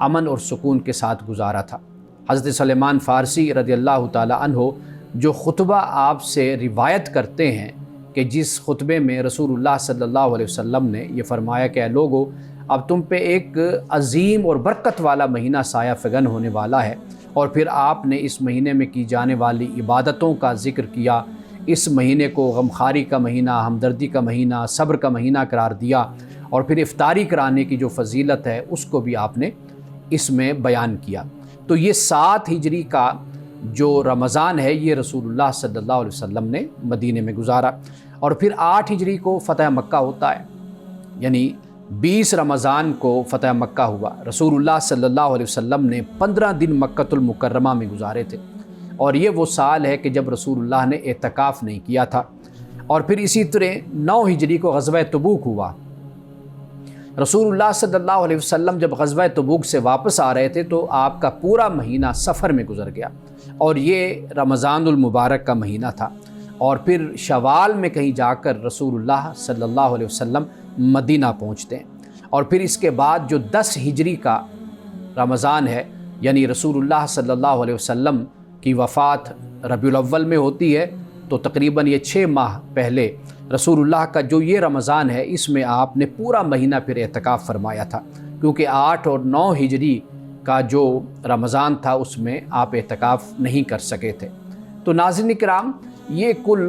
امن اور سکون کے ساتھ گزارا تھا۔ حضرت سلیمان فارسی رضی اللہ تعالی عنہ جو خطبہ آپ سے روایت کرتے ہیں کہ جس خطبے میں رسول اللہ صلی اللہ علیہ وسلم نے یہ فرمایا کہ اے لوگو، اب تم پہ ایک عظیم اور برکت والا مہینہ سایہ فگن ہونے والا ہے، اور پھر آپ نے اس مہینے میں کی جانے والی عبادتوں کا ذکر کیا۔ اس مہینے کو غمخواری کا مہینہ، ہمدردی کا مہینہ، صبر کا مہینہ قرار دیا، اور پھر افطاری کرانے کی جو فضیلت ہے اس کو بھی آپ نے اس میں بیان کیا۔ تو یہ 7 ہجری کا جو رمضان ہے یہ رسول اللہ صلی اللہ علیہ وسلم نے مدینے میں گزارا، اور پھر 8 ہجری کو فتح مکہ ہوتا ہے، یعنی 20 رمضان کو فتح مکہ ہوا۔ رسول اللہ صلی اللہ علیہ وسلم نے 15 دن مکۃ المکرمہ میں گزارے تھے، اور یہ وہ سال ہے کہ جب رسول اللہ نے اعتکاف نہیں کیا تھا۔ اور پھر اسی طرح 9 ہجری کو غزوہ تبوک ہوا۔ رسول اللہ صلی اللہ علیہ وسلم جب غزوہ تبوک سے واپس آ رہے تھے تو آپ کا پورا مہینہ سفر میں گزر گیا، اور یہ رمضان المبارک کا مہینہ تھا۔ اور پھر شوال میں کہیں جا کر رسول اللہ صلی اللہ علیہ وسلم مدینہ پہنچتے ہیں، اور پھر اس کے بعد جو 10 ہجری کا رمضان ہے، یعنی رسول اللہ صلی اللہ علیہ وسلم کی وفات ربیع الاول میں ہوتی ہے، تو تقریباً یہ 6 ماہ پہلے رسول اللہ کا جو یہ رمضان ہے اس میں آپ نے پورا مہینہ پھر اعتکاف فرمایا تھا، کیونکہ 8 اور 9 ہجری کا جو رمضان تھا اس میں آپ اعتکاف نہیں کر سکے تھے۔ تو ناظرین کرام، یہ کل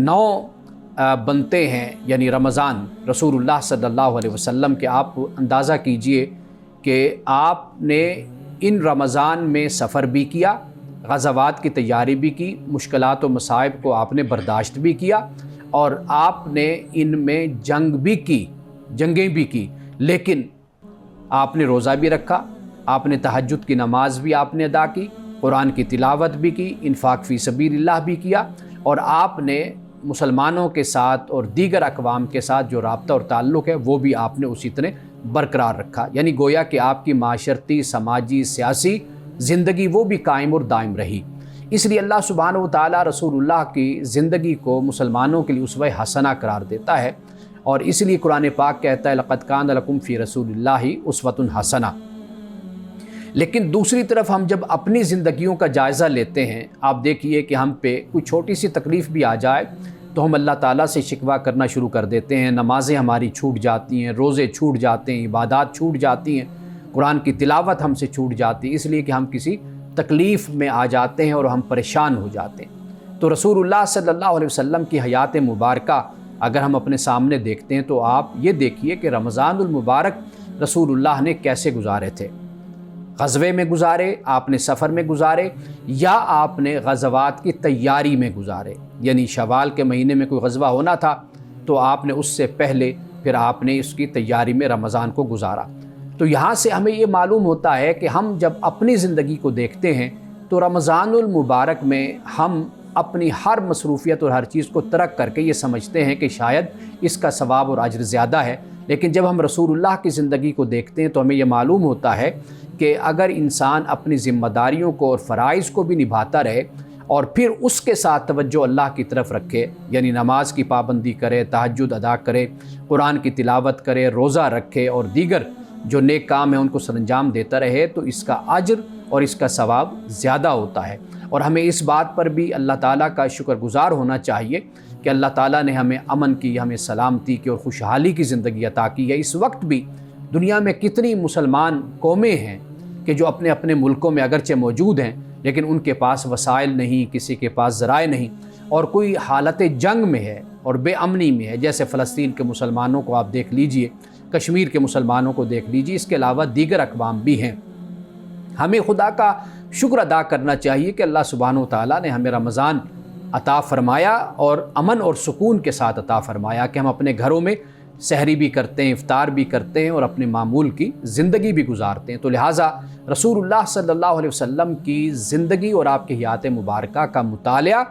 9 بنتے ہیں، یعنی رمضان رسول اللہ صلی اللہ علیہ وسلم کے۔ آپ اندازہ کیجئے کہ آپ نے ان رمضان میں سفر بھی کیا، غزوات کی تیاری بھی کی، مشکلات و مصائب کو آپ نے برداشت بھی کیا، اور آپ نے ان میں جنگیں بھی کی، لیکن آپ نے روزہ بھی رکھا، آپ نے تہجد کی نماز بھی آپ نے ادا کی، قرآن کی تلاوت بھی کی، انفاق فی سبیل اللہ بھی کیا، اور آپ نے مسلمانوں کے ساتھ اور دیگر اقوام کے ساتھ جو رابطہ اور تعلق ہے وہ بھی آپ نے اسی طرح برقرار رکھا، یعنی گویا کہ آپ کی معاشرتی، سماجی، سیاسی زندگی وہ بھی قائم اور دائم رہی۔ اس لیے اللہ سبحانہ و تعالیٰ رسول اللہ کی زندگی کو مسلمانوں کے لیے اسوہ حسنہ قرار دیتا ہے، اور اس لیے قرآن پاک کہتا ہے لقد کان لکم فی رسول اللہ اسوۃ حسنہ۔ لیکن دوسری طرف ہم جب اپنی زندگیوں کا جائزہ لیتے ہیں، آپ دیکھیے کہ ہم پہ کوئی چھوٹی سی تکلیف بھی آ جائے تو ہم اللہ تعالیٰ سے شکوہ کرنا شروع کر دیتے ہیں، نمازیں ہماری چھوٹ جاتی ہیں، روزے چھوٹ جاتے ہیں، عبادات چھوٹ جاتی ہیں، قرآن کی تلاوت ہم سے چھوٹ جاتی ہے، اس لیے کہ ہم کسی تکلیف میں آ جاتے ہیں اور ہم پریشان ہو جاتے ہیں۔ تو رسول اللہ صلی اللہ علیہ وسلم کی حیات مبارکہ اگر ہم اپنے سامنے دیکھتے ہیں تو آپ یہ دیکھیے کہ رمضان المبارک رسول اللہ نے کیسے گزارے تھے۔ غزوے میں گزارے، آپ نے سفر میں گزارے، یا آپ نے غزوات کی تیاری میں گزارے، یعنی شوال کے مہینے میں کوئی غزوہ ہونا تھا تو آپ نے اس سے پہلے پھر آپ نے اس کی تیاری میں رمضان کو گزارا۔ تو یہاں سے ہمیں یہ معلوم ہوتا ہے کہ ہم جب اپنی زندگی کو دیکھتے ہیں تو رمضان المبارک میں ہم اپنی ہر مصروفیت اور ہر چیز کو ترک کر کے یہ سمجھتے ہیں کہ شاید اس کا ثواب اور اجر زیادہ ہے، لیکن جب ہم رسول اللہ کی زندگی کو دیکھتے ہیں تو ہمیں یہ معلوم ہوتا ہے کہ اگر انسان اپنی ذمہ داریوں کو اور فرائض کو بھی نبھاتا رہے اور پھر اس کے ساتھ توجہ اللہ کی طرف رکھے، یعنی نماز کی پابندی کرے، تہجد ادا کرے، قرآن کی تلاوت کرے، روزہ رکھے اور دیگر جو نیک کام ہیں ان کو سر انجام دیتا رہے، تو اس کا اجر اور اس کا ثواب زیادہ ہوتا ہے۔ اور ہمیں اس بات پر بھی اللہ تعالیٰ کا شکر گزار ہونا چاہیے کہ اللہ تعالیٰ نے ہمیں امن کی، ہمیں سلامتی کی اور خوشحالی کی زندگی عطا کی ہے۔ اس وقت بھی دنیا میں کتنی مسلمان قومیں ہیں کہ جو اپنے اپنے ملکوں میں اگرچہ موجود ہیں لیکن ان کے پاس وسائل نہیں، کسی کے پاس ذرائع نہیں، اور کوئی حالت جنگ میں ہے اور بے امنی میں ہے، جیسے فلسطین کے مسلمانوں کو آپ دیکھ لیجئے، کشمیر کے مسلمانوں کو دیکھ لیجئے، اس کے علاوہ دیگر اقوام بھی ہیں۔ ہمیں خدا کا شکر ادا کرنا چاہیے کہ اللہ سبحانہ و تعالیٰ نے ہمیں رمضان عطا فرمایا اور امن اور سکون کے ساتھ عطا فرمایا کہ ہم اپنے گھروں میں سحری بھی کرتے ہیں، افطار بھی کرتے ہیں اور اپنے معمول کی زندگی بھی گزارتے ہیں۔ تو لہٰذا رسول اللہ صلی اللہ علیہ وسلم کی زندگی اور آپ کی حیات مبارکہ کا مطالعہ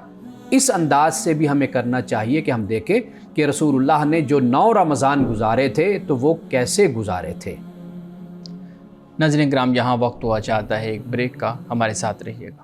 اس انداز سے بھی ہمیں کرنا چاہیے کہ ہم دیکھیں کہ رسول اللہ نے جو 9 رمضان گزارے تھے تو وہ کیسے گزارے تھے۔ ناظرین کرام، یہاں وقت ہوا چاہتا ہے ایک بریک کا، ہمارے ساتھ رہیے گا۔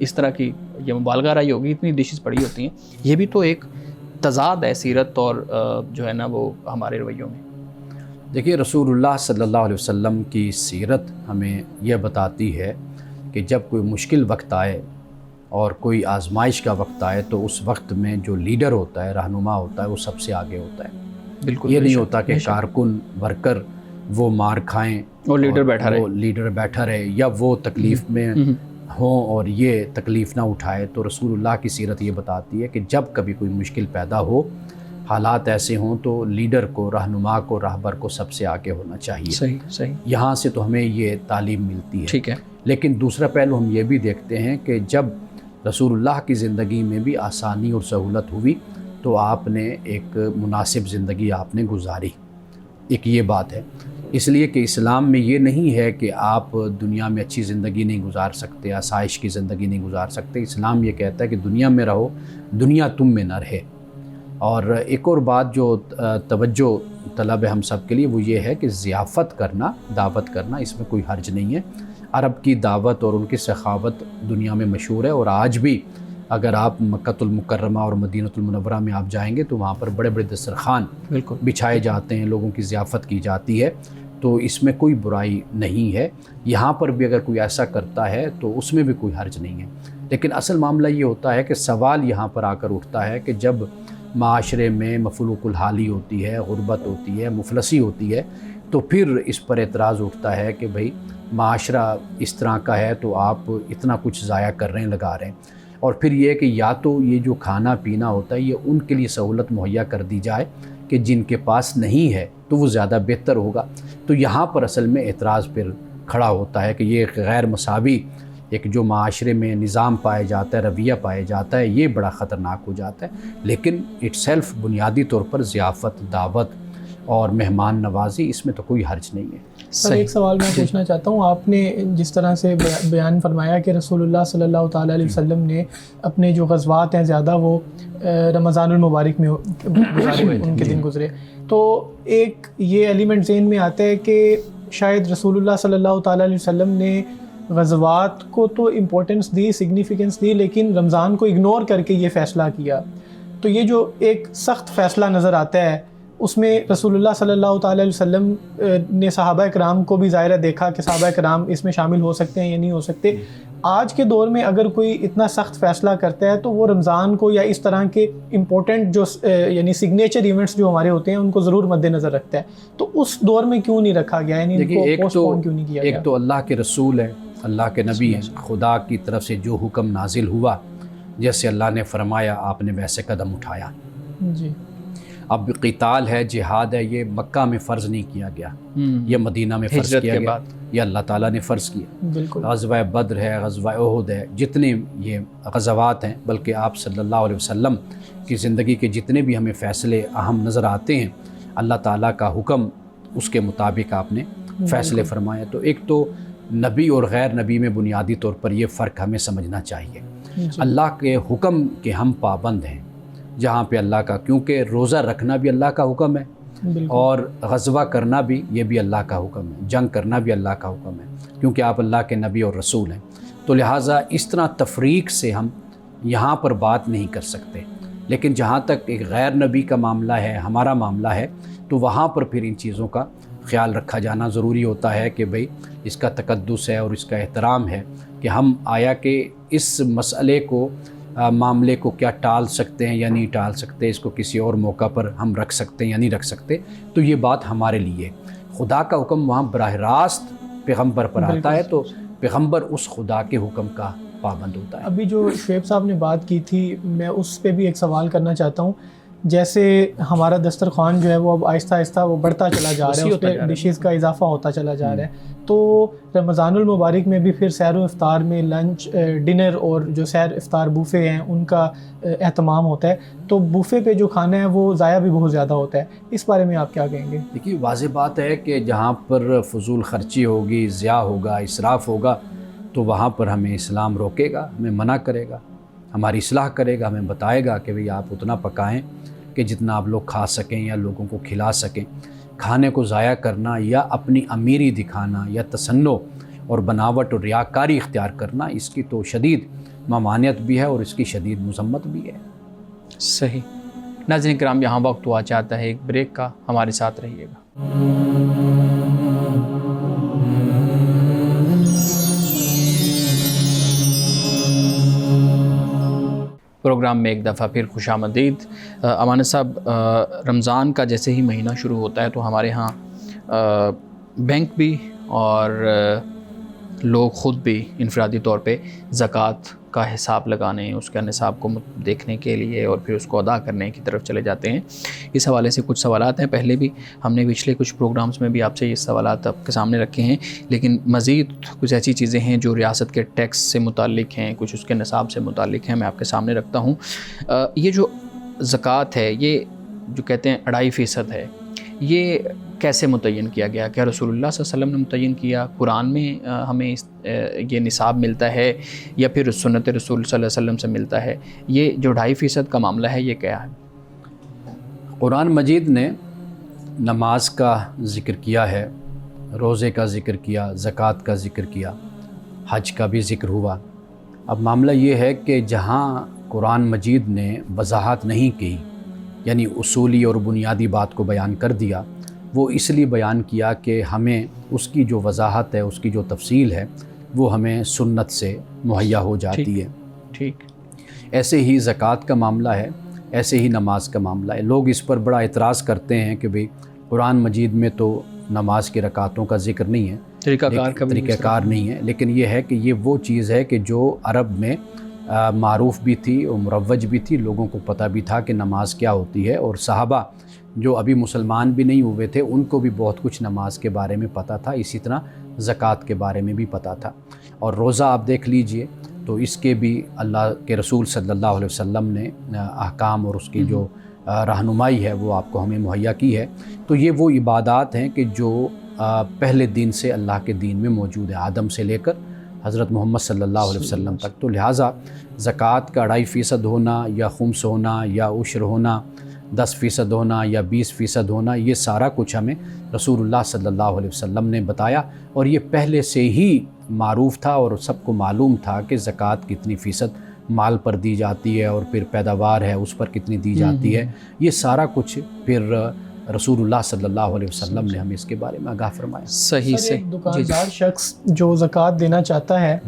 اس طرح کی یہ مبالغہ رہی ہوگی، اتنی ڈشز پڑی ہوتی ہیں. یہ بھی تو ایک تضاد ہے سیرت اور جو ہے نا وہ ہمارے رویوں میں. دیکھیے رسول اللہ صلی اللہ علیہ وسلم کی سیرت ہمیں یہ بتاتی ہے کہ جب کوئی مشکل وقت آئے اور کوئی آزمائش کا وقت آئے تو اس وقت میں جو لیڈر ہوتا ہے، رہنما ہوتا ہے، وہ سب سے آگے ہوتا ہے. بالکل یہ نہیں ہوتا کہ کارکن ورکر وہ مار کھائیں اور لیڈر بیٹھا رہے یا وہ تکلیف میں ہوں اور یہ تکلیف نہ اٹھائے. تو رسول اللہ کی سیرت یہ بتاتی ہے کہ جب کبھی کوئی مشکل پیدا ہو، حالات ایسے ہوں، تو لیڈر کو، رہنما کو، راہبر کو سب سے آگے ہونا چاہیے. صحیح. یہاں سے تو ہمیں یہ تعلیم ملتی ہے. ٹھیک ہے. لیکن دوسرا پہلو ہم یہ بھی دیکھتے ہیں کہ جب رسول اللہ کی زندگی میں بھی آسانی اور سہولت ہوئی تو آپ نے ایک مناسب زندگی آپ نے گزاری. ایک یہ بات ہے، اس لیے کہ اسلام میں یہ نہیں ہے کہ آپ دنیا میں اچھی زندگی نہیں گزار سکتے، آسائش کی زندگی نہیں گزار سکتے. اسلام یہ کہتا ہے کہ دنیا میں رہو، دنیا تم میں نہ رہے. اور ایک اور بات جو توجہ طلب ہے ہم سب کے لیے، وہ یہ ہے کہ ضیافت کرنا، دعوت کرنا، اس میں کوئی حرج نہیں ہے. عرب کی دعوت اور ان کی سخاوت دنیا میں مشہور ہے، اور آج بھی اگر آپ مکہ المکرمہ اور مدینہ المنورہ میں آپ جائیں گے تو وہاں پر بڑے بڑے دسترخوان بچھائے جاتے ہیں، لوگوں کی ضیافت کی جاتی ہے. تو اس میں کوئی برائی نہیں ہے. یہاں پر بھی اگر کوئی ایسا کرتا ہے تو اس میں بھی کوئی حرج نہیں ہے. لیکن اصل معاملہ یہ ہوتا ہے کہ سوال یہاں پر آ کر اٹھتا ہے کہ جب معاشرے میں مفلوق الحالی ہوتی ہے، غربت ہوتی ہے، مفلسی ہوتی ہے، تو پھر اس پر اعتراض اٹھتا ہے کہ بھئی معاشرہ اس طرح کا ہے تو آپ اتنا کچھ ضائع کر رہے ہیں، لگا رہے ہیں. اور پھر یہ کہ یا تو یہ جو کھانا پینا ہوتا ہے یہ ان کے لیے سہولت مہیا کر دی جائے کہ جن کے پاس نہیں ہے تو وہ زیادہ بہتر ہوگا. تو یہاں پر اصل میں اعتراض پھر کھڑا ہوتا ہے کہ یہ غیر مساوی ایک جو معاشرے میں نظام پایا جاتا ہے، رویہ پایا جاتا ہے، یہ بڑا خطرناک ہو جاتا ہے. لیکن اٹ سیلف بنیادی طور پر ضیافت، دعوت اور مہمان نوازی، اس میں تو کوئی حرج نہیں ہے. سر ایک سوال میں پوچھنا چاہتا ہوں، آپ نے جس طرح سے بیان فرمایا کہ رسول اللہ صلی اللہ تعالیٰ علیہ وسلم نے اپنے جو غزوات ہیں زیادہ وہ رمضان المبارک میں گزارے، ان کے دن گزرے، تو ایک یہ ایلیمنٹ ذہن میں آتا ہے کہ شاید رسول اللہ صلی اللہ تعالیٰ علیہ وسلم نے غزوات کو تو امپورٹنس دی، سگنیفیکنس دی، لیکن رمضان کو اگنور کر کے یہ فیصلہ کیا. تو یہ جو ایک سخت فیصلہ نظر آتا ہے اس میں رسول اللہ صلی اللہ تعالیٰ علیہ وسلم نے صحابہ کرام کو بھی ظاہرہ دیکھا کہ صحابہ کرام اس میں شامل ہو سکتے ہیں یا نہیں ہو سکتے. آج کے دور میں اگر کوئی اتنا سخت فیصلہ کرتا ہے تو وہ رمضان کو یا اس طرح کے امپورٹنٹ جو یعنی سگنیچر ایونٹس جو ہمارے ہوتے ہیں ان کو ضرور مد نظر رکھتا ہے. تو اس دور میں کیوں نہیں رکھا گیا، یعنی ان کو پوسٹ پون کیوں نہیں کیا گیا؟ ایک تو اللہ کے رسول ہیں، اللہ کے نبی ہیں، خدا کی طرف سے جو حکم نازل ہوا جیسے اللہ نے فرمایا آپ نے ویسے قدم اٹھایا. جی. اب قتال ہے، جہاد ہے، یہ مکہ میں فرض نہیں کیا گیا، یہ مدینہ میں فرض کیا گیا، یہ اللہ تعالیٰ نے فرض کیا. بالکل. غزوہ بدر ہے، غزوہ احد ہے، جتنے یہ غزوات ہیں، بلکہ آپ صلی اللہ علیہ وسلم کی زندگی کے جتنے بھی ہمیں فیصلے اہم نظر آتے ہیں، اللہ تعالیٰ کا حکم، اس کے مطابق آپ نے فیصلے فرمائے. تو ایک تو نبی اور غیر نبی میں بنیادی طور پر یہ فرق ہمیں سمجھنا چاہیے. اللہ کے حکم کے ہم پابند ہیں جہاں پہ اللہ کا، کیونکہ روزہ رکھنا بھی اللہ کا حکم ہے اور غزوہ کرنا بھی یہ بھی اللہ کا حکم ہے، جنگ کرنا بھی اللہ کا حکم ہے، کیونکہ آپ اللہ کے نبی اور رسول ہیں. تو لہٰذا اس طرح تفریق سے ہم یہاں پر بات نہیں کر سکتے. لیکن جہاں تک ایک غیر نبی کا معاملہ ہے، ہمارا معاملہ ہے، تو وہاں پر پھر ان چیزوں کا خیال رکھا جانا ضروری ہوتا ہے کہ بھئی اس کا تقدس ہے اور اس کا احترام ہے کہ ہم آیا کہ اس مسئلے کو، معاملے کو کیا ٹال سکتے ہیں یا نہیں ٹال سکتے، اس کو کسی اور موقع پر ہم رکھ سکتے ہیں یا نہیں رکھ سکتے. تو یہ بات ہمارے لیے، خدا کا حکم وہاں براہ راست پیغمبر پر آتا ہے تو پیغمبر اس خدا کے حکم کا پابند ہوتا ہے. ابھی جو شعیب صاحب نے بات کی تھی میں اس پہ بھی ایک سوال کرنا چاہتا ہوں. جیسے ہمارا دسترخوان جو ہے وہ اب آہستہ آہستہ وہ بڑھتا چلا جا رہا ہے، اس پہ ڈشز کا اضافہ ہوتا چلا جا رہا ہے. تو رمضان المبارک میں بھی پھر سحر و افطار میں لنچ، ڈنر اور جو سحر افطار بوفے ہیں ان کا اہتمام ہوتا ہے. تو بوفے پہ جو کھانا ہے وہ ضائع بھی بہت زیادہ ہوتا ہے. اس بارے میں آپ کیا کہیں گے؟ دیکھیے واضح بات ہے کہ جہاں پر فضول خرچی ہوگی، ضیاع ہوگا، اسراف ہوگا، تو وہاں پر ہمیں اسلام روکے گا، ہمیں منع کرے گا، ہماری اصلاح کرے گا، ہمیں بتائے گا کہ بھئی آپ اتنا پکائیں کہ جتنا آپ لوگ کھا سکیں یا لوگوں کو کھلا سکیں. کھانے کو ضائع کرنا یا اپنی امیری دکھانا یا تصنع اور بناوٹ اور ریاکاری اختیار کرنا، اس کی تو شدید ممانعت بھی ہے اور اس کی شدید مذمت بھی ہے۔ صحیح۔ ناظرین کرام، یہاں وقت ہوا چاہتا ہے ایک بریک کا، ہمارے ساتھ رہیے گا۔ پروگرام میں ایک دفعہ پھر خوش آمدید۔ امانت صاحب، رمضان کا جیسے ہی مہینہ شروع ہوتا ہے تو ہمارے ہاں بینک بھی اور لوگ خود بھی انفرادی طور پہ زکوٰۃ کا حساب لگانے، اس کا نصاب کو دیکھنے کے لیے اور پھر اس کو ادا کرنے کی طرف چلے جاتے ہیں۔ اس حوالے سے کچھ سوالات ہیں، پہلے بھی ہم نے پچھلے کچھ پروگرامز میں بھی آپ سے یہ سوالات آپ کے سامنے رکھے ہیں، لیکن مزید کچھ ایسی چیزیں ہیں جو ریاست کے ٹیکس سے متعلق ہیں، کچھ اس کے نصاب سے متعلق ہیں، میں آپ کے سامنے رکھتا ہوں۔ یہ جو زکوٰۃ ہے، یہ جو کہتے ہیں 2.5% ہے، یہ کیسے متعین کیا گیا؟ کیا رسول اللہ صلی اللہ علیہ وسلم نے متعین کیا؟ قرآن میں ہمیں یہ نصاب ملتا ہے یا پھر سنت رسول صلی اللہ علیہ وسلم سے ملتا ہے؟ یہ جو 2.5% کا معاملہ ہے یہ کیا ہے؟ قرآن مجید نے نماز کا ذکر کیا ہے، روزے کا ذکر کیا، زکوٰۃ کا ذکر کیا، حج کا بھی ذکر ہوا۔ اب معاملہ یہ ہے کہ جہاں قرآن مجید نے وضاحت نہیں کی، یعنی اصولی اور بنیادی بات کو بیان کر دیا، وہ اس لیے بیان کیا کہ ہمیں اس کی جو وضاحت ہے، اس کی جو تفصیل ہے، وہ ہمیں سنت سے مہیا ہو جاتی ہے۔ ٹھیک۔ ایسے ہی زکوٰۃ کا معاملہ ہے، ایسے ہی نماز کا معاملہ ہے۔ لوگ اس پر بڑا اعتراض کرتے ہیں کہ بھئی قرآن مجید میں تو نماز کی رکعتوں کا ذکر نہیں ہے، طریقہ کار نہیں ہے، لیکن یہ ہے کہ یہ وہ چیز ہے کہ جو عرب میں معروف بھی تھی اور مروج بھی تھی، لوگوں کو پتہ بھی تھا کہ نماز کیا ہوتی ہے، اور صحابہ جو ابھی مسلمان بھی نہیں ہوئے تھے ان کو بھی بہت کچھ نماز کے بارے میں پتہ تھا، اسی طرح زکوٰۃ کے بارے میں بھی پتہ تھا۔ اور روزہ آپ دیکھ لیجئے تو اس کے بھی اللہ کے رسول صلی اللہ علیہ وسلم نے احکام اور اس کی جو رہنمائی ہے وہ آپ کو ہمیں مہیا کی ہے۔ تو یہ وہ عبادات ہیں کہ جو پہلے دن سے اللہ کے دین میں موجود ہے، آدم سے لے کر حضرت محمد صلی اللہ علیہ وسلم تک۔ تو لہٰذا زکوٰۃ کا 2.5% ہونا یا خمس ہونا یا عشر ہونا، 10% ہونا یا 20% ہونا، یہ سارا کچھ ہمیں رسول اللہ صلی اللہ علیہ وسلم نے بتایا، اور یہ پہلے سے ہی معروف تھا اور سب کو معلوم تھا کہ زکوٰۃ کتنی فیصد مال پر دی جاتی ہے اور پھر پیداوار ہے اس پر کتنی دی جاتی ہے۔ یہ سارا کچھ پھر رسول اللہ صلی اللہ علیہ وسلم نے ہمیں اس کے بارے میں آگاہ فرمایا۔ صحیح سے ایک دکاندار شخص جو زکوٰۃ دینا چاہتا ہے،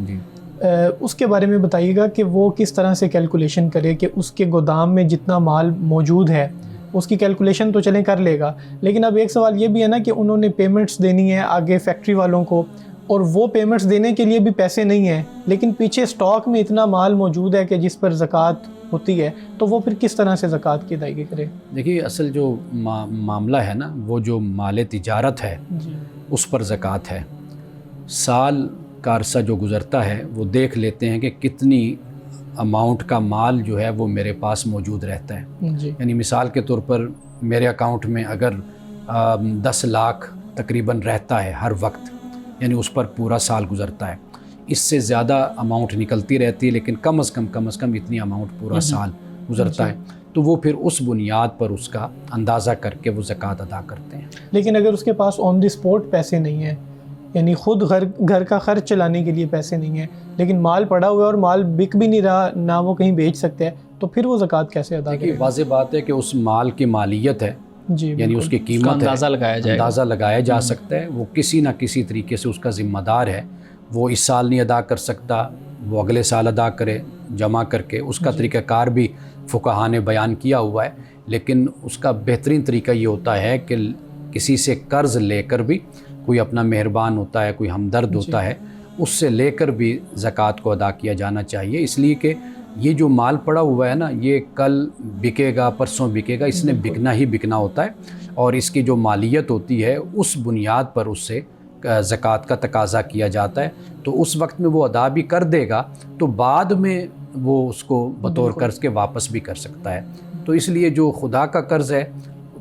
اس کے بارے میں بتائیے گا کہ وہ کس طرح سے کیلکولیشن کرے کہ اس کے گودام میں جتنا مال موجود ہے اس کی کیلکولیشن تو چلیں کر لے گا، لیکن اب ایک سوال یہ بھی ہے نا کہ انہوں نے پیمنٹس دینی ہے آگے فیکٹری والوں کو، اور وہ پیمنٹس دینے کے لیے بھی پیسے نہیں ہیں، لیکن پیچھے سٹاک میں اتنا مال موجود ہے کہ جس پر زکوٰۃ ہوتی ہے، تو وہ پھر کس طرح سے زکوٰۃ کی ادائیگی کرے؟ دیکھیے، اصل جو معاملہ ہے نا، وہ جو مال تجارت ہے اس پر زکوٰۃ ہے۔ سال کا عرصہ جو گزرتا ہے وہ دیکھ لیتے ہیں کہ کتنی اماؤنٹ کا مال جو ہے وہ میرے پاس موجود رہتا ہے۔ یعنی مثال کے طور پر میرے اکاؤنٹ میں اگر 10 لاکھ تقریباً رہتا ہے ہر وقت، یعنی اس پر پورا سال گزرتا ہے، اس سے زیادہ اماؤنٹ نکلتی رہتی ہے، لیکن کم از کم اتنی اماؤنٹ پورا سال گزرتا ہے، تو وہ پھر اس بنیاد پر اس کا اندازہ کر کے وہ زکوٰۃ ادا کرتے ہیں۔ لیکن اگر اس کے پاس آن دی اسپاٹ پیسے نہیں ہیں، یعنی خود گھر کا خرچ چلانے کے لیے پیسے نہیں ہیں، لیکن مال پڑا ہوا ہے اور مال بک بھی نہیں رہا، نہ وہ کہیں بیچ سکتے ہیں، تو پھر وہ زکوٰۃ کیسے ادا کرے؟ واضح بات ہے کہ اس مال کی مالیت ہے، یعنی اس کی قیمت ہے، اندازہ لگایا جا سکتا ہے، وہ کسی نہ کسی طریقے سے اس کا ذمہ دار ہے، وہ اس سال نہیں ادا کر سکتا، وہ اگلے سال ادا کرے جمع کر کے۔ اس کا طریقہ کار بھی فقہا نے بیان کیا ہوا ہے، لیکن اس کا بہترین طریقہ یہ ہوتا ہے کہ کسی سے قرض لے کر بھی، کوئی اپنا مہربان ہوتا ہے، کوئی ہمدرد ہوتا ہے، اس سے لے کر بھی زکوٰۃ کو ادا کیا جانا چاہیے، اس لیے کہ یہ جو مال پڑا ہوا ہے نا، یہ کل بکے گا، پرسوں بکے گا، اس نے بکنا ہی بکنا ہوتا ہے، اور اس کی جو مالیت ہوتی ہے اس بنیاد پر اس سے زکوٰۃ کا تقاضا کیا جاتا ہے۔ تو اس وقت میں وہ ادا بھی کر دے گا تو بعد میں وہ اس کو بطور قرض کے واپس بھی کر سکتا ہے۔ تو اس لیے جو خدا کا قرض ہے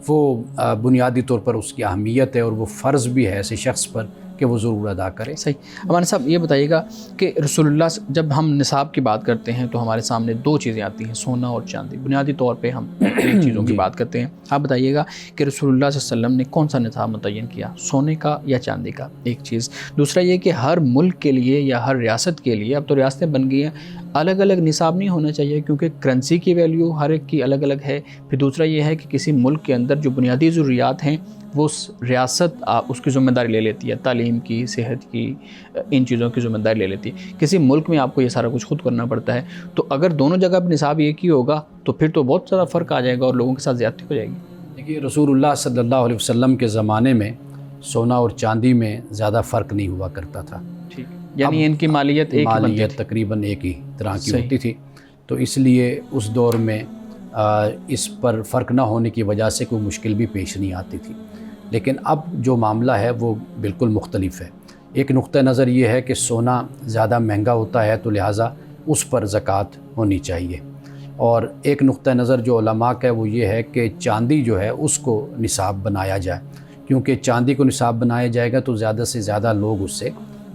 وہ بنیادی طور پر اس کی اہمیت ہے، اور وہ فرض بھی ہے ایسے شخص پر کہ وہ ضرور ادا کرے۔ صحیح۔ امان صاحب یہ بتائیے گا کہ رسول اللہ جب ہم نصاب کی بات کرتے ہیں تو ہمارے سامنے 2 چیزیں آتی ہیں، سونا اور چاندی۔ بنیادی طور پہ ہم ایک چیزوں کی بات کرتے ہیں، آپ بتائیے گا کہ رسول اللہ صلی اللہ علیہ وسلم نے کون سا نصاب متعین کیا، سونے کا یا چاندی کا؟ ایک چیز۔ دوسرا یہ کہ ہر ملک کے لیے یا ہر ریاست کے لیے، اب تو ریاستیں بن گئی ہیں، الگ الگ نصاب نہیں ہونا چاہیے، کیونکہ کرنسی کی ویلیو ہر ایک کی الگ الگ ہے. پھر دوسرا یہ ہے کہ کسی ملک کے اندر جو بنیادی ضروریات ہیں وہ ریاست اس کی ذمہ داری لے لیتی ہے، تعلیم کی، صحت کی، ان چیزوں کی ذمہ داری لے لیتی ہے. کسی ملک میں آپ کو یہ سارا کچھ خود کرنا پڑتا ہے. تو اگر دونوں جگہ پہ نصاب ایک ہی ہوگا تو پھر تو بہت زیادہ فرق آ جائے گا اور لوگوں کے ساتھ زیادتی ہو جائے گی. دیکھیے رسول اللہ صلی اللہ علیہ وسلم کے زمانے میں سونا اور چاندی میں زیادہ فرق نہیں ہوا کرتا تھا. ٹھیک، یعنی ان کی مالیت ایک ہی بنتی تھی، تقریباً ایک ہی طرح کی ہوتی تھی. تو اس لیے اس دور میں اس پر فرق نہ ہونے کی وجہ سے کوئی مشکل بھی پیش نہیں آتی تھی. لیکن اب جو معاملہ ہے وہ بالکل مختلف ہے. ایک نقطہ نظر یہ ہے کہ سونا زیادہ مہنگا ہوتا ہے تو لہٰذا اس پر زکوٰۃ ہونی چاہیے. اور ایک نقطہ نظر جو علماء کا ہے وہ یہ ہے کہ چاندی جو ہے اس کو نصاب بنایا جائے، کیونکہ چاندی کو نصاب بنایا جائے گا تو زیادہ سے زیادہ لوگ اس سے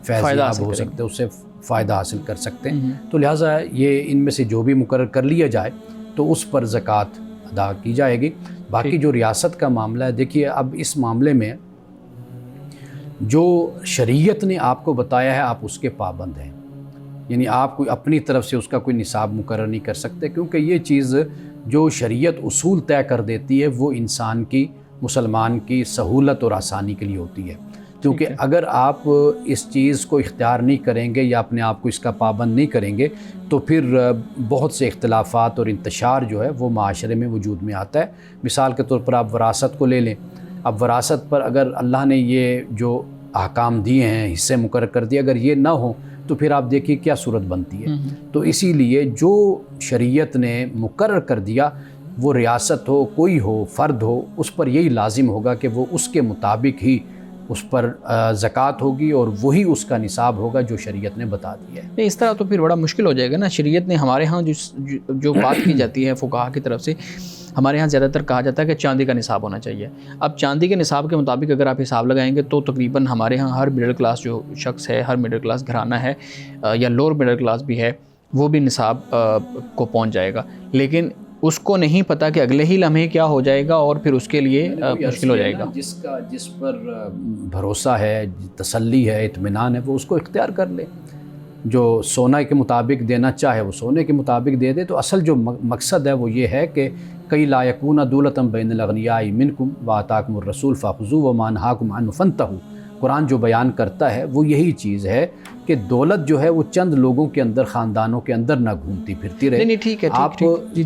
فیض یاب ہو سکتے ہیں، اس سے فائدہ حاصل کر سکتے ہیں. تو لہٰذا یہ ان میں سے جو بھی مقرر کر لیا جائے تو اس پر زکوٰۃ ادا کی جائے گی. باقی جو ریاست کا معاملہ ہے، دیکھیے اب اس معاملے میں جو شریعت نے آپ کو بتایا ہے آپ اس کے پابند ہیں. یعنی آپ کوئی اپنی طرف سے اس کا کوئی نصاب مقرر نہیں کر سکتے، کیونکہ یہ چیز جو شریعت اصول طے کر دیتی ہے وہ انسان کی، مسلمان کی سہولت اور آسانی کے لیے ہوتی ہے. کیونکہ اگر آپ اس چیز کو اختیار نہیں کریں گے یا اپنے آپ کو اس کا پابند نہیں کریں گے تو پھر بہت سے اختلافات اور انتشار جو ہے وہ معاشرے میں وجود میں آتا ہے. مثال کے طور پر آپ وراثت کو لے لیں. اب وراثت پر اگر اللہ نے یہ جو احکام دیے ہیں، حصے مقرر کر دیے، اگر یہ نہ ہوں تو پھر آپ دیکھیے کیا صورت بنتی ہے. تو اسی لیے جو شریعت نے مقرر کر دیا وہ ریاست ہو، کوئی ہو، فرد ہو، اس پر یہی لازم ہوگا کہ وہ اس کے مطابق ہی اس پر زکوٰۃ ہوگی اور وہی اس کا نصاب ہوگا جو شریعت نے بتا دیا ہے. اس طرح تو پھر بڑا مشکل ہو جائے گا نا. شریعت نے ہمارے ہاں جو بات کی جاتی ہے فقہا کی طرف سے، ہمارے ہاں زیادہ تر کہا جاتا ہے کہ چاندی کا نصاب ہونا چاہیے. اب چاندی کے نصاب کے مطابق اگر آپ حساب لگائیں گے تو تقریباً ہمارے ہاں ہر مڈل کلاس جو شخص ہے، ہر مڈل کلاس گھرانہ ہے یا لوور مڈل کلاس بھی ہے، وہ بھی نصاب کو پہنچ جائے گا. لیکن اس کو نہیں پتہ کہ اگلے ہی لمحے کیا ہو جائے گا اور پھر اس کے لیے مشکل ہو جائے گا. جس پر بھروسہ ہے، تسلی ہے، اطمینان ہے، وہ اس کو اختیار کر لے. جو سونا کے مطابق دینا چاہے وہ سونے کے مطابق دے دے. تو اصل جو مقصد ہے وہ یہ ہے کہ کئی لا یکون دولتم بین الاغنیاء منکم وآتاکم الرسول فخذوا وما نہاکم عنہ فانتہوا. قرآن جو بیان کرتا ہے وہ یہی چیز ہے کہ دولت جو ہے وہ چند لوگوں کے اندر، خاندانوں کے اندر نہ گھومتی پھرتی رہے. ٹھیک ہے، آپ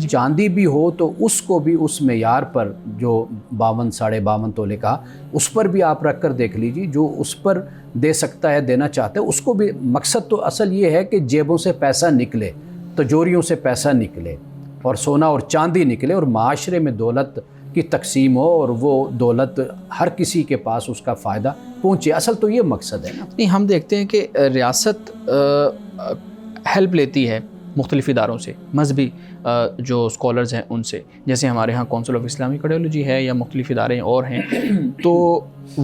چاندی بھی ہو تو اس کو بھی اس معیار پر جو 52 ساڑھے 52 تولے کا اس پر بھی آپ رکھ کر دیکھ لیجیے. جو اس پر دے سکتا ہے، دینا چاہتے ہیں، اس کو بھی. مقصد تو اصل یہ ہے کہ جیبوں سے پیسہ نکلے، تجوریوں سے پیسہ نکلے اور سونا اور چاندی نکلے اور معاشرے میں دولت کی تقسیم ہو اور وہ دولت ہر کسی کے پاس اس کا فائدہ پہنچے. اصل تو یہ مقصد ہے نا. نہیں، ہم دیکھتے ہیں کہ ریاست ہیلپ لیتی ہے مختلف اداروں سے، مذہبی جو اسکالرز ہیں ان سے، جیسے ہمارے ہاں کونسل آف اسلامک آئیڈیالوجی ہے یا مختلف ادارے اور ہیں. تو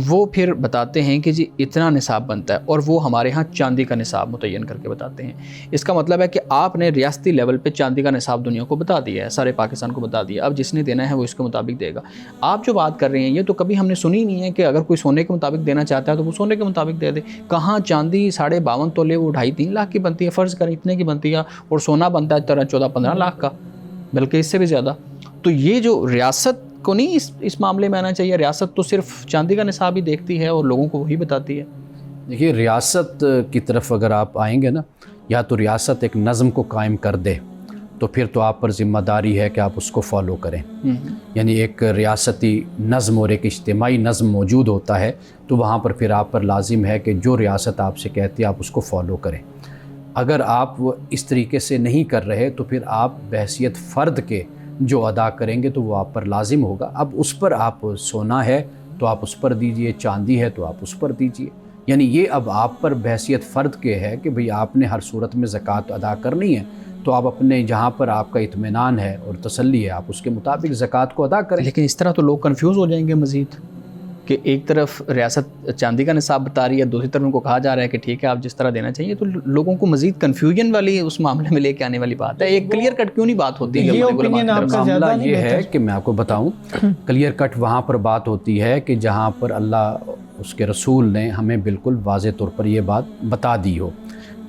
وہ پھر بتاتے ہیں کہ جی اتنا نصاب بنتا ہے اور وہ ہمارے ہاں چاندی کا نصاب متعین کر کے بتاتے ہیں. اس کا مطلب ہے کہ آپ نے ریاستی لیول پہ چاندی کا نصاب دنیا کو بتا دیا ہے، سارے پاکستان کو بتا دیا. اب جس نے دینا ہے وہ اس کے مطابق دے گا. آپ جو بات کر رہے ہیں یہ تو کبھی ہم نے سنی نہیں ہے کہ اگر کوئی سونے کے مطابق دینا چاہتا ہے تو وہ سونے کے مطابق دے دے. کہاں چاندی 52.5 تولے وہ 2.5-3 لاکھ کی بنتی ہے، فرض کریں اتنے کی بنتی ہے، اور سونا بنتا ہے 14-15 لاکھ کا، بلکہ اس سے بھی زیادہ. تو یہ جو ریاست کو نہیں اس معاملے میں آنا چاہیے. ریاست تو صرف چاندی کا نصاب ہی دیکھتی ہے اور لوگوں کو وہی بتاتی ہے. دیکھیے ریاست کی طرف اگر آپ آئیں گے نا، یا تو ریاست ایک نظم کو قائم کر دے تو پھر تو آپ پر ذمہ داری ہے کہ آپ اس کو فالو کریں. یعنی ایک ریاستی نظم اور ایک اجتماعی نظم موجود ہوتا ہے تو وہاں پر پھر آپ پر لازم ہے کہ جو ریاست آپ سے کہتی ہے آپ اس کو فالو کریں. اگر آپ اس طریقے سے نہیں کر رہے تو پھر آپ بحیثیت فرد کے جو ادا کریں گے تو وہ آپ پر لازم ہوگا. اب اس پر آپ سونا ہے تو آپ اس پر دیجئے، چاندی ہے تو آپ اس پر دیجئے. یعنی یہ اب آپ پر بحیثیت فرد کے ہے کہ بھئی آپ نے ہر صورت میں زکوٰۃ ادا کرنی ہے تو آپ اپنے جہاں پر آپ کا اطمینان ہے اور تسلی ہے آپ اس کے مطابق زکوٰۃ کو ادا کریں. لیکن اس طرح تو لوگ کنفیوز ہو جائیں گے مزید کہ ایک طرف ریاست چاندی کا نصاب بتا رہی ہے، دوسری طرف ان کو کہا جا رہا ہے کہ ٹھیک ہے آپ جس طرح دینا چاہیے. تو لوگوں کو مزید کنفیوژن والی اس معاملے میں لے کے آنے والی بات ہے. ایک کلیئر کٹ کیوں نہیں بات ہوتی ہے؟ معاملہ یہ ہے کہ میں آپ کو بتاؤں، کلیئر کٹ وہاں پر بات ہوتی ہے کہ جہاں پر اللہ اس کے رسول نے ہمیں بالکل واضح طور پر یہ بات بتا دی ہو.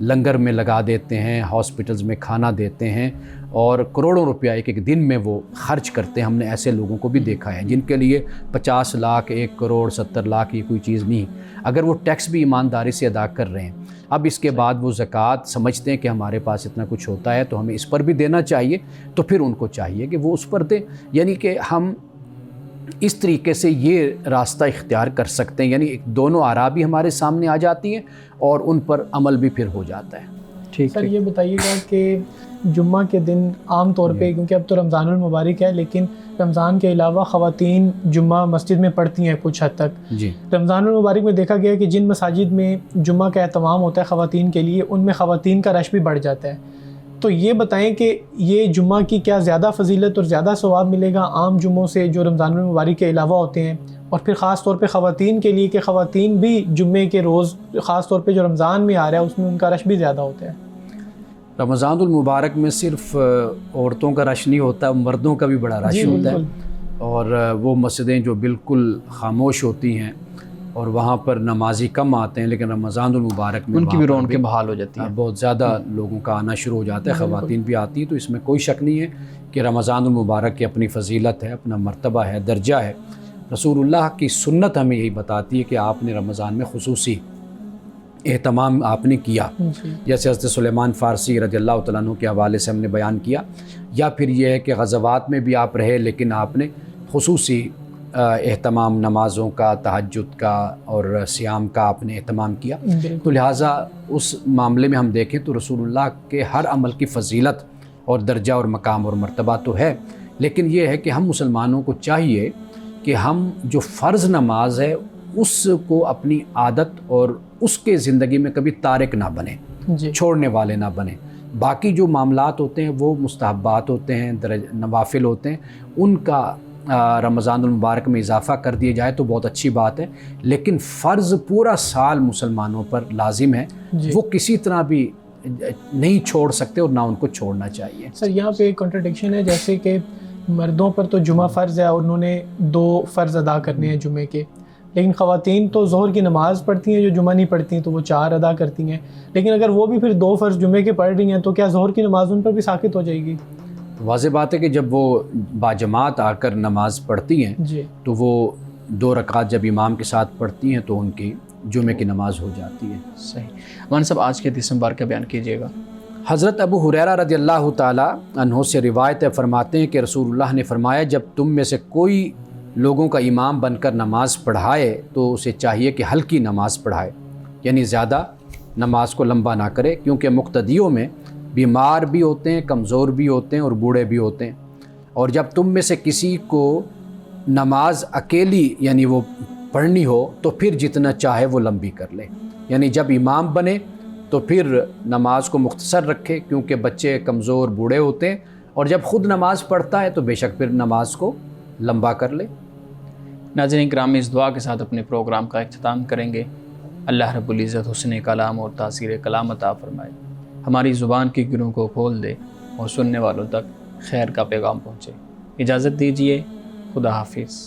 لنگر میں لگا دیتے ہیں، ہاسپٹلز میں کھانا دیتے ہیں اور کروڑوں روپیہ ایک ایک دن میں وہ خرچ کرتے ہیں۔ ہم نے ایسے لوگوں کو بھی دیکھا ہے جن کے لیے 50 لاکھ، 1 کروڑ 70 لاکھ یہ کوئی چیز نہیں، اگر وہ ٹیکس بھی ایمانداری سے ادا کر رہے ہیں۔ اب اس کے بعد وہ زکوٰۃ سمجھتے ہیں کہ ہمارے پاس اتنا کچھ ہوتا ہے تو ہمیں اس پر بھی دینا چاہیے، تو پھر ان کو چاہیے کہ وہ اس پر دیں۔ یعنی کہ ہم اس طریقے سے یہ راستہ اختیار کر سکتے ہیں، یعنی دونوں آراء بھی ہمارے سامنے آ جاتی ہیں اور ان پر عمل بھی پھر ہو جاتا ہے۔ ٹھیک سر، یہ بتائیے گا کہ جمعہ کے دن عام طور پہ، کیونکہ اب تو رمضان المبارک ہے، لیکن رمضان کے علاوہ خواتین جمعہ مسجد میں پڑھتی ہیں کچھ حد تک جی، رمضان المبارک میں دیکھا گیا کہ جن مساجد میں جمعہ کا اہتمام ہوتا ہے خواتین کے لیے، ان میں خواتین کا رش بھی بڑھ جاتا ہے۔ تو یہ بتائیں کہ یہ جمعہ کی کیا زیادہ فضیلت اور زیادہ ثواب ملے گا عام جمعوں سے جو رمضان المبارک کے علاوہ ہوتے ہیں، اور پھر خاص طور پہ خواتین کے لیے کہ خواتین بھی جمعے کے روز خاص طور پہ جو رمضان میں آ رہا ہے اس میں ان کا رش بھی زیادہ ہوتا ہے؟ رمضان المبارک میں صرف عورتوں کا رش نہیں ہوتا، مردوں کا بھی بڑا رش ہوتا ہے، اور وہ مسجدیں جو بالکل خاموش ہوتی ہیں اور وہاں پر نمازی کم آتے ہیں، لیکن رمضان المبارک میں ان کی بھی رونقیں بحال ہو جاتی ہیں، بہت زیادہ لوگوں کا آنا شروع ہو جاتا ہے، خواتین بھی آتی ہیں۔ تو اس میں کوئی شک نہیں ہے کہ رمضان المبارک کی اپنی فضیلت ہے، اپنا مرتبہ ہے، درجہ ہے۔ رسول اللہ کی سنت ہمیں یہی بتاتی ہے کہ آپ نے رمضان میں خصوصی اہتمام آپ نے کیا، جیسے حضرت سلیمان فارسی رضی اللہ تعالیٰ عنہ کے حوالے سے ہم نے بیان کیا، یا پھر یہ ہے کہ غزوات میں بھی آپ رہے لیکن آپ نے خصوصی اہتمام نمازوں کا، تہجد کا اور صیام کا آپ نے اہتمام کیا۔ تو لہٰذا اس معاملے میں ہم دیکھیں تو رسول اللہ کے ہر عمل کی فضیلت اور درجہ اور مقام اور مرتبہ تو ہے، لیکن یہ ہے کہ ہم مسلمانوں کو چاہیے کہ ہم جو فرض نماز ہے اس کو اپنی عادت اور اس کے زندگی میں کبھی تارک نہ بنے، چھوڑنے والے نہ بنے۔ باقی جو معاملات ہوتے ہیں وہ مستحبات ہوتے ہیں، نوافل ہوتے ہیں، ان کا رمضان المبارک میں اضافہ کر دیا جائے تو بہت اچھی بات ہے، لیکن فرض پورا سال مسلمانوں پر لازم ہے، وہ کسی طرح بھی نہیں چھوڑ سکتے اور نہ ان کو چھوڑنا چاہیے۔ سر یہاں پہ ایک کنٹرڈکشن ہے، جیسے کہ مردوں پر تو جمعہ فرض ہے اور انہوں نے 2 فرض ادا کرنے ہیں جمعے کے، لیکن خواتین تو ظہر کی نماز پڑھتی ہیں جو جمعہ نہیں پڑھتی تو وہ 4 ادا کرتی ہیں، لیکن اگر وہ بھی پھر 2 فرض جمعے کے پڑھ رہی ہیں تو کیا ظہر کی نماز ان پر بھی ساقط ہو جائے گی؟ واضح بات ہے کہ جب وہ باجماعت آ کر نماز پڑھتی ہیں تو وہ 2 رکعت جب امام کے ساتھ پڑھتی ہیں تو ان کی جمعے کی نماز ہو جاتی ہے۔ صحیح۔ مولانا صاحب آج کے حدیث مبارک کا بیان کیجیے گا۔ حضرت ابو ہریرہ رضی اللہ تعالیٰ عنہ سے روایت ہے، فرماتے ہیں کہ رسول اللہ نے فرمایا جب تم میں سے کوئی لوگوں کا امام بن کر نماز پڑھائے تو اسے چاہیے کہ ہلکی نماز پڑھائے، یعنی زیادہ نماز کو لمبا نہ کرے، کیونکہ مقتدیوں میں بیمار بھی ہوتے ہیں، کمزور بھی ہوتے ہیں اور بوڑھے بھی ہوتے ہیں، اور جب تم میں سے کسی کو نماز اکیلی یعنی وہ پڑھنی ہو تو پھر جتنا چاہے وہ لمبی کر لے، یعنی جب امام بنے تو پھر نماز کو مختصر رکھے کیونکہ بچے کمزور بوڑھے ہوتے ہیں، اور جب خود نماز پڑھتا ہے تو بے شک پھر نماز کو لمبا کر لے۔ ناظرین کرام، اس دعا کے ساتھ اپنے پروگرام کا اختتام کریں گے۔ اللہ رب العزت حسن کلام اور تاثیر کلام عطا فرمائے، ہماری زبان کی گروں کو کھول دے اور سننے والوں تک خیر کا پیغام پہنچے۔ اجازت دیجیے، خدا حافظ۔